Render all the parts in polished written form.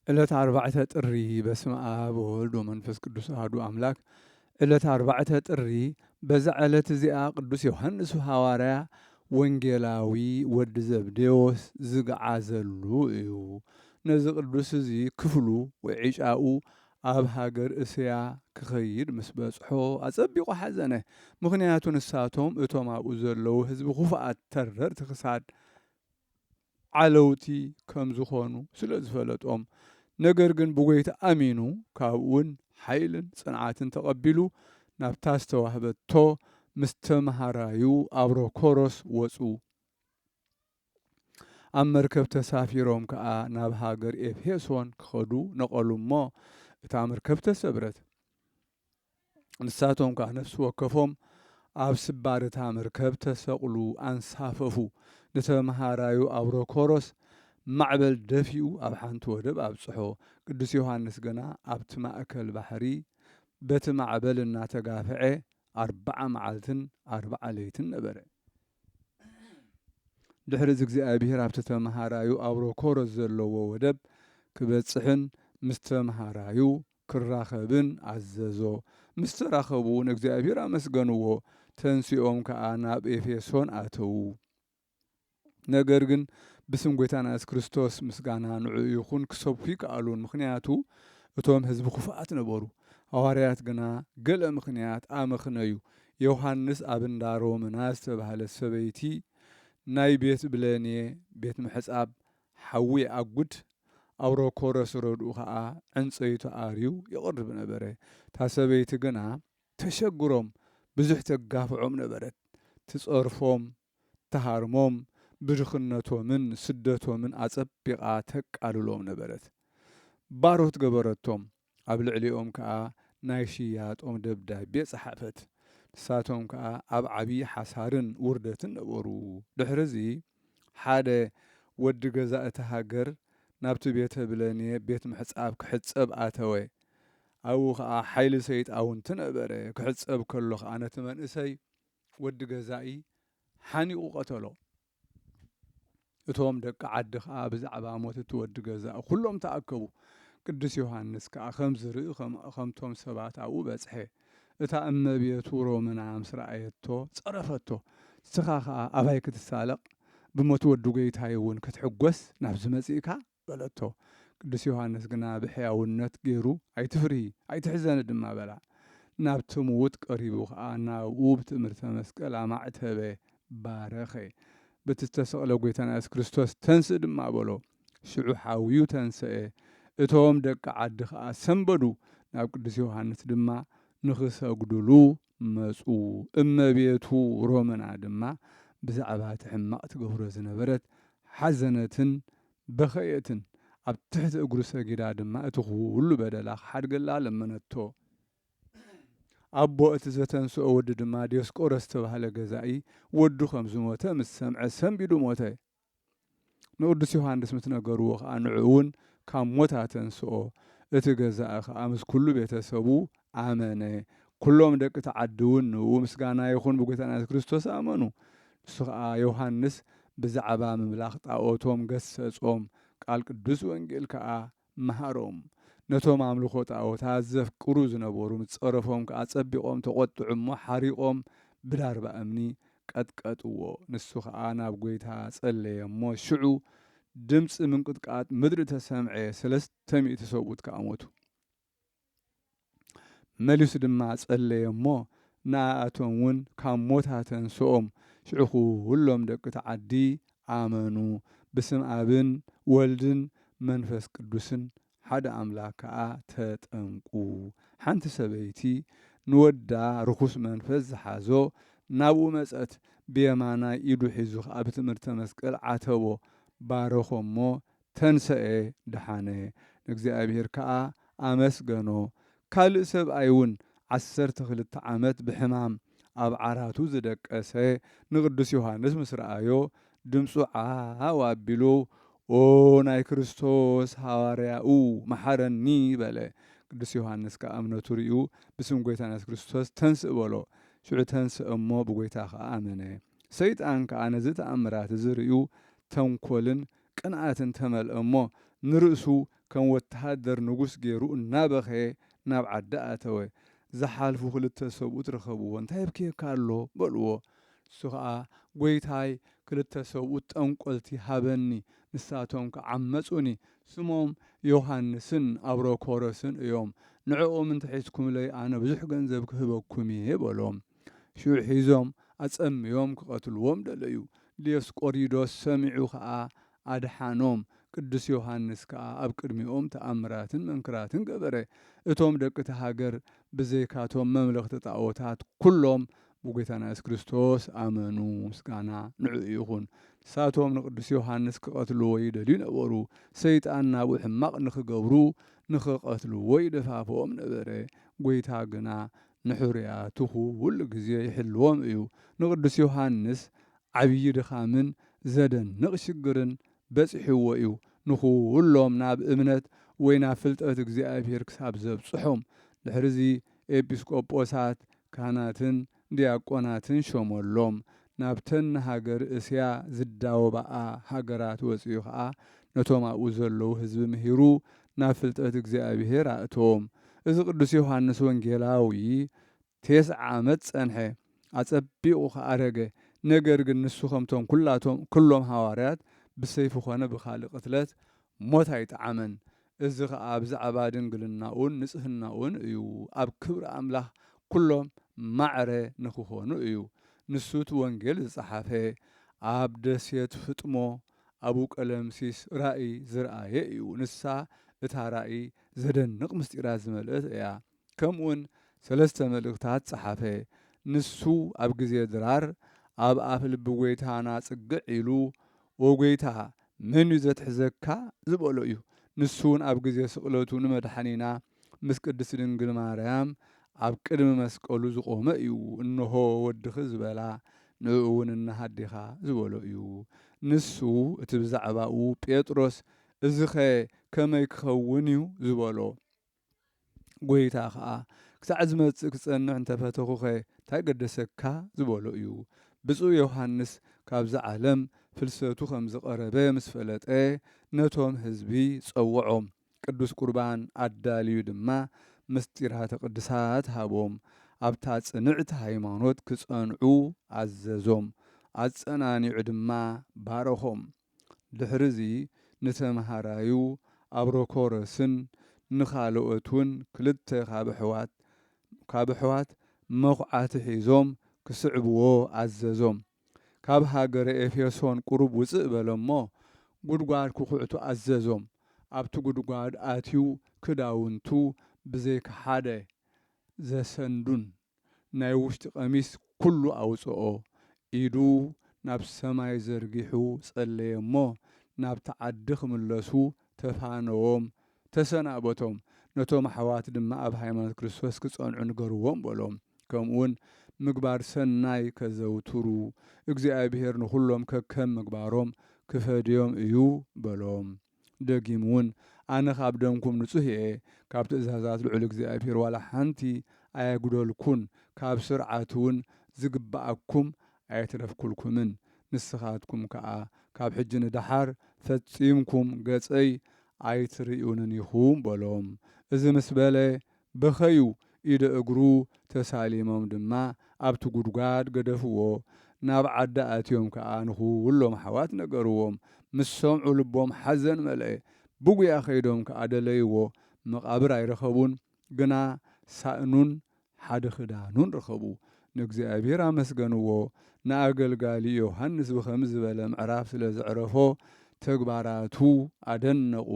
ዕለት አርባዕተ ጥሪ በስመ አብ ወወልድ ወመንፈስ ቅዱስ አሐዱ አምላክ። ዕለት አርባዕተ ጥሪ በዛ ዕለት እዚኣ ቅዱስ ዮሐንስ ሐዋርያ ወንጌላዊ ወዲ ዘብዴዎስ ዝገዓዘሉ እዩ። ነዚ ቅዱስ እዚ ክፍሉ ወይ ዒጫኡ ኣብ ሃገር እስያ ክኸይድ ምስ በጽሖ ኣጸቢቑ ሓዘነ። ምኽንያቱ ንሳቶም እቶም ኣብኡ ዘለዉ ህዝቢ ኹፉኣት ተረርቲ ክሳድ ዓለውቲ ከም ዝኾኑ ስለ ዝፈለጦም፣ ነገር ግን ብጎይታ ኣሚኑ ካብኡውን ሓይልን ጽንዓትን ተቐቢሉ ናብታ ዝተዋህበቶ ምስ ተመሃራዩ ኣብሮኮሮስ ወፁ። ኣብ መርከብ ተሳፊሮም ከዓ ናብ ሃገር ኤፌሶን ክኸዱ ነቐሉ እሞ እታ መርከብ ተሰብረት። ንሳቶም ከዓ ነፍሲ ወከፎም ኣብ ስባር እታ መርከብ ተሰቕሉ ኣንሳፈፉ። ንተመሃራዩ ኣብሮኮሮስ ማዕበል ደፊኡ ኣብ ሓንቲ ወደብ ኣብጽሖ። ቅዱስ ዮሐንስ ገና ኣብቲ ማእከል ባሕሪ በቲ ማዕበል እናተጋፍዐ 40 መዓልትን 40 ለይትን ነበረ። ድሕሪ እግዚኣብሔር ኣብቲ ተመሃራዩ ኣብሮኮሮስ ዘለዎ ወደብ ክበጽሕን ምስ ተመሃራዩ ክራኸብን ኣዘዞ። ምስ ተራኸቡ ንእግዚኣብሔር ኣመስገንዎ። ተንሲኦም ከዓ ናብ ኤፌሶን ኣተዉ። ነገር ግን ብስም ጎይታና ኢየሱስ ክርስቶስ ምስጋና ንዑ ይኹን ክሰብኩ ይከኣሉን። ምኽንያቱ እቶም ህዝቢ ኹፉኣት ነበሩ። ሐዋርያት ግና ገለ ምኽንያት ኣመኽነዩ። ዮሐንስ ኣብ እንዳ ሮምና ዝተባህለት ሰበይቲ ናይ ቤት ብለኔ ቤት ምሕጻብ ሓዊ ኣጉድ ኣብሮኮሮስ ረድኡ ከዓ ዕንፀይቱ ኣርዩ ይቕርብ ነበረ። እታ ሰበይቲ ግና ተሸግሮም ብዙሕ ተጋፍዖም ነበረት። ትጸርፎም ተሃርሞም ብድኽነቶምን ስደቶምን ኣጸቢቓ ተቃልሎም ነበረት። ባሮት ገበረቶም። ኣብ ልዕሊኦም ከዓ ናይ ሽያጦም ደብዳቤ ጸሓፈት። ንሳቶም ከዓ ኣብ ዓብዪ ሓሳርን ውርደትን ነበሩ። ድሕሪዚ ሓደ ወዲ ገዛ እቲ ሃገር ናብቲ ቤተ ብለኔ ቤት ምሕጻብ ክሕጸብ ኣተወ። ኣብኡ ከዓ ሓይሊ ሰይጣውንቲ ነበረ። ክሕጸብ ከሎ ከዓ ነቲ መንእሰይ ወዲ ገዛኢ ሓኒቑ ቐተሎ። እቶም ደቂ ዓዲ ከዓ ብዛዕባ ሞት እቲ ወዲ ገዛኢ ኩሎም ተኣከቡ። ቅዱስ ዮሐንስ ከዓ ከምዝርኢ ከምቶም ሰባት ኣብኡ በጽሐ። እታ እመቤቱ ሮምና ምስ ረኣየቶ ጸረፈቶ። ንስኻ ከዓ ኣባይ ክትሳለቕ ብሞት ወዲ ጐይታይ እውን ክትሕጐስ ናብዚ መጺእካ በለቶ። ቅዱስ ዮሐንስ ግና ብሕያውነት ገይሩ ኣይትፍርሂ ኣይትሕዘኒ ድማ በላ። ናብቲ ምዉት ቀሪቡ ከዓ ናብኡ ብትእምርተ መስቀል ኣማዕተበ ባረኸ። በቲ ዝተሰቕለ ጎይታና ኢየሱስ ክርስቶስ ተንስእ ድማ በሎ። ሽዑ ሓዊዩ ተንስአ። እቶም ደቂ ዓዲ ከዓ ሰንበዱ። ናብ ቅዱስ ዮሐንስ ድማ ንኽሰግድሉ መጹ። እመቤቱ ሮምና ድማ ብዛዕባ እቲ ሕማቕ ትገብሮ ዝነበረት ሓዘነትን በኸየትን ኣብ ትሕቲ እግሩ ሰጊዳ ድማ እቲ ኩሉ በደላ ክሓድገላ ለመነቶ። ኣቦ እቲ ዘተንስኦ ወዲ ድማ ዲዮስቆሮስ ዝተባህለ ገዛኢ ወዱ ከም ዝሞተ ምስ ሰምዐ ሰንቢዱ ሞተ። ንቅዱስ ዮሐንስ ምስ ነገርዎ ከዓ ንዑ እውን ካብ ሞት ኣተንስኦ። እቲ ገዛኢ ከዓ ምስ ኩሉ ቤተሰቡ ኣመነ። ኩሎም ደቂ ተዓዲ እውን ንኡ ምስጋና ይኹን ብጎይታና ኢየሱስ ክርስቶስ ኣመኑ። ንሱ ከዓ ዮሐንስ ብዛዕባ ምምላኽ ጣዖቶም ገሰጾም። ቃል ቅዱስ ወንጌል ከዓ መሃሮም። ነቶም ኣምልኾ ጣዖታት ዘፍቅሩ ዝነበሩ ምስ ጸረፎም ከዓ ጸቢቖም ተቖጥዑ እሞ ሓሪቖም ብዳርባ እምኒ ቀጥቀጥዎ። ንሱ ከዓ ናብ ጎይታ ጸለየ እሞ ሽዑ ድምፂ ምንቅጥቃጥ ምድሪ ተሰምዐ። 300 ሰብኡት ከዓ ሞቱ። መሊሱ ድማ ጸለየ እሞ ንኣቶም እውን ካብ ሞት ኣተንስኦም። ሽዑ ኩሎም ደቂ ተዓዲ ኣመኑ። ብስም ኣብን ወልድን መንፈስ ቅዱስን ሓደ ኣምላክ ከዓ ተጠምቁ። ሓንቲ ሰበይቲ ንወዳ ርኩስ መንፈስ ዝሓዞ ናብኡ መጸት። ብየማናይ ኢዱ ሒዙ ከዓ ብትእምርተ መስቀል ዓተቦ። ባረኾ እሞ ተንሰአ ደሓነ። ንእግዚኣብሔር ከዓ ኣመስገኖ። ካልእ ሰብኣይ እውን 12 ዓመት ብሕማም ኣብ ዓራቱ ዝደቀሰ ንቅዱስ ዮሐንስ ምስ ረኣዮ ድምፁ ዓው ኣቢሉ ኦ ናይ ክርስቶስ ሐዋርያኡ መሓረኒ በለ። ቅዱስ ዮሐንስ ከዓ እምነቱ ርኡ ብስም ጎይታና ኢየሱስ ክርስቶስ ተንስእ በሎ። ሽዑ ተንስእ እሞ ብጎይታ ከዓ ኣመነ። ሰይጣን ከዓ ነዚ ተኣምራት እዚ ርኡ ተንኰልን ቅንዓትን ተመልአ እሞ ንርእሱ ከም ወተሃደር ንጉስ ገይሩ እናበኸ ናብ ዓዲ ኣተወ ዝሓልፉ ክልተ ሰብኡት ረኸብዎ እንታይ ብኬካ ኣሎ በልዎ እሱ ከዓ ጎይታይ ክልተ ሰብኡት ጠንቆልቲ ሃበኒ ንሳቶም ከዓመፁኒ ስሞም ዮሃንስን አብሮኮሮስን እዮም ንዕኦም እንተሒዝኩምለይ ኣነ ብዙሕ ገንዘብ ክህበኩም እየ በሎም ሽዑ ሒዞም ኣጸምዮም ክቐትልዎም ደለዩ ዲዮስቆሪዶስ ሰሚዑ ከዓ ኣድሓኖም ቅዱስ ዮሃንስ ከዓ ኣብ ቅድሚኦም ተኣምራትን መንክራትን ገበረ እቶም ደቂ ሃገር ብዘይካቶም መምለኽቲ ጣዖታት ኩሎም ብጎይታና ኢየሱስ ክርስቶስ ኣመኑ ምስጋና ንዕኡ ይኹን ንሳቶም ንቅዱስ ዮሃንስ ክቐትልዎ ይደልዩ ነበሩ ሰይጣን ናብኡ ሕማቕ ንኽገብሩ ንኽቐትልዎ ይደፋፍኦም ነበረ ጎይታ ግና ንሕርያቱ ኩሉ ግዜ ይሕልዎም እዩ ንቅዱስ ዮሃንስ ዓብዪ ድኻምን ዘደንቕ ሽግርን በፂሕዎ እዩ ንኹሎም ናብ እምነት ወይ ናብ ፍልጠት እግዚኣብሔር ክሳብ ዘብፅሖም ድሕሪዚ ኤጲስቆጶሳት ካህናትን ዲያቆናትን ሾመሎም ናብተን ሃገር እስያ ዝዳወባኣ ሃገራት ወፂኡ ከዓ ነቶም ኣብኡ ዘለዉ ህዝቢ ምሂሩ ናብ ፍልጠት እግዚኣብሔር ኣእቶም እዚ ቅዱስ ዮሃንስ ወንጌላዊ 9 ዓመት ጸንሐ ኣጸቢቑ ከኣረገ ነገር ግን ንሱ ከምቶም ኩሎም ሃዋርያት ብሰይፊ ኮነ ብኻልእ ቅትለት ሞት ኣይጠዓመን እዚ ከዓ ብዛዕባ ድንግልናኡን ንጽህናኡን እዩ ኣብ ክብሪ ኣምላኽ ኩሎም ማዕረ ንክኾኑ እዩ ንሱት ወንጌል ዝጸሓፈ ኣብ ደሴት ፍጥሞ ኣብኡ ቀለምሲስ ራእይ ዝረአየ እዩ ንሳ እታ ራእይ ዘደንቕ ምስጢራት ዝመልአት እያ ከምኡውን 3 መልእኽታት ጸሓፈ ንሱ ኣብ ግዜ ድራር ኣብ ኣፍ ልቢ ጎይታ ናጽግዕ ኢሉ ወጎይታ መን እዩ ዘትሕዘካ ዝበሎ እዩ ንሱን ኣብ ግዜ ስቕለቱ ንመድሓኒና ምስ ቅድስቲ ድንግል ማርያም ኣብ ቅድሚ መስቀሉ ዝቆመ እዩ እንሆ ወድኺ ዝበላ ንእውን እናሃዲኻ ዝበሎ እዩ ንሱ እቲ ብዛዕባኡ ጴጥሮስ እዚኸ ከመይ ክኸውን እዩ ዝበሎ ጎይታ ከዓ ክሳዕ ዝመጽእ ክጸንዕ እንተፈተኹኸ እንታይ ገደሰካ ዝበሎ እዩ ብፁዕ ዮሃንስ ካብዚ ዓለም ፍልሰቱ ከም ዝቐረበ ምስ ፈለጠ ነቶም ህዝቢ ጸውዖም ቅዱስ ቁርባን ኣዳልዩ ድማ ምስጢራተ ቅድሳት ሃቦም ኣብታ ጽንዕቲ ሃይማኖት ክጸንዑ ኣዘዞም ኣጸናኒዑ ድማ ባረኾም ድሕሪዚ ንተምሃራዩ አብሮኮሮስን ንኻልኦትን ክልተ ካብ ኣሕዋት መኹዓቲ ሒዞም ክስዕብዎ ኣዘዞም ካብ ሃገረ ኤፌሶን ቁሩብ ውፅእ በሎ እሞ ጉድጓድ ክኹዕቱ ኣዘዞም ኣብቲ ጉድጓድ ኣትዩ ክዳውንቱ ብዘይከሓደ ዘሰንዱን ናይ ውሽጢ ቀሚስ ኩሉ ኣውፅኦ ኢዱ ናብ ሰማይ ዘርጊሑ ጸለየ እሞ ናብቲ ዓዲ ክምለሱ ተፋነዎም ተሰናበቶም ነቶም ኣሕዋት ድማ ኣብ ሃይማኖት ክርስቶስ ክጸንዑ ንገርዎም በሎም ከምኡውን ምግባር ሰናይ ከዘውትሩ እግዚኣብሔር ንኹሎም ከከም ምግባሮም ክፈድዮም እዩ በሎም ደጊሙ እውን ኣነ ካብ ደምኩም ንጹህ እየ ካብ ትእዛዛት ልዑል እግዚኣብሔር ዋላ ሓንቲ ኣየጉደልኩን ካብ ስርዓት እውን ዝግባኣኩም ኣይትረፍኩልኩምን ንስኻትኩም ከዓ ካብ ሕጂ ንደሓር ፈጺምኩም ገጸይ ኣይትርእዩንን ኢኹም በሎም እዚ ምስ በለ በኸዩ ኢደ እግሩ ተሳሊሞም ድማ ኣብቲ ጉድጓድ ገደፍዎ ናብ ዓዲ ኣትዮም ከዓ ንኹሎም ኣሕዋት ነገርዎም ምስ ሰምዑ ልቦም ሓዘን መልአ ብጉያ ኸይዶም ከዓ ደለይዎ መቓብር ኣይረኸቡን ግና ሳእኑን ሓደ ክዳኑን ረኸቡ ንእግዚኣብሔር ኣመስገንዎ ንኣገልጋሊ ዮሃንስ ብኸምዚ ዝበለ ምዕራፍ ስለ ዘዕረፎ ተግባራቱ ኣደነቑ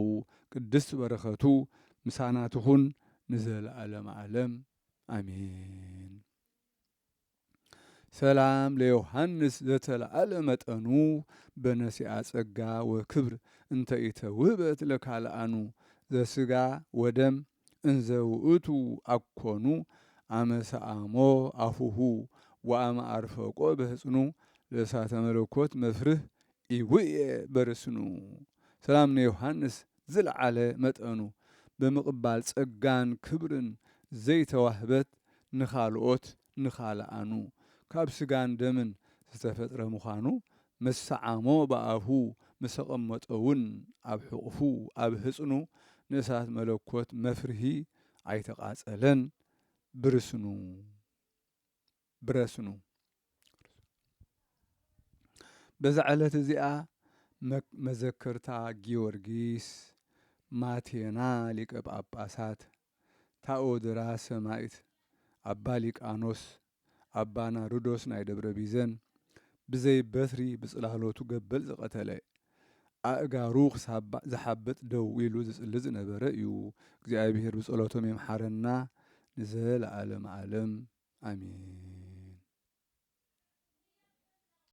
ቅድስት በረኸቱ ምሳና ትኹን ንዘለዓለመ ዓለም አሜን ሰላም ለዮሃንስ ዘተለዓለ መጠኑ በነሲአ ጸጋ ወክብር እንተ ኢተውህበት ለካልአኑ ዘስጋ ወደም እንዘ ውእቱ አኮኑ አመሰአሞ አፉሁ ወአመ አርፈቆ በህጽኑ ለእሳተ መለኮት መፍርህ ኢውእየ በርስኑ ሰላም ለዮሃንስ ዝለዓለ መጠኑ በምቕባል ጸጋን ክብርን ዘይተዋህበት ንኻልኦት ንኻልአኑ ካብ ስጋን ደምን ዝተፈጥረ ምዃኑ መሰዓሞ በአፉ መሰቐመጠውን ኣብ ሕቑፉ ኣብ ህጽኑ ንእሳት መለኮት መፍርሂ ኣይተቃጸለን ብርስኑ ብረስኑ በዛ ዕለት እዚኣ መዘክርታ ጊዮርጊስ ማቴና ሊቀ ጳጳሳት ታኦድራ ሰማዕት አባ ሊቃኖስ አባ ናሩዶስ ናይ ደብረ ቢዘን ብዘይ በትሪ ብጽላሎቱ ገበል ዝቐተለ ኣእጋሩ ዝሓብጥ ደው ኢሉ ዝጽሊ ዝነበረ እዩ። እግዚኣብሔር ብጸሎቶም የምሓረና ንዘለዓለም ዓለም አሜን።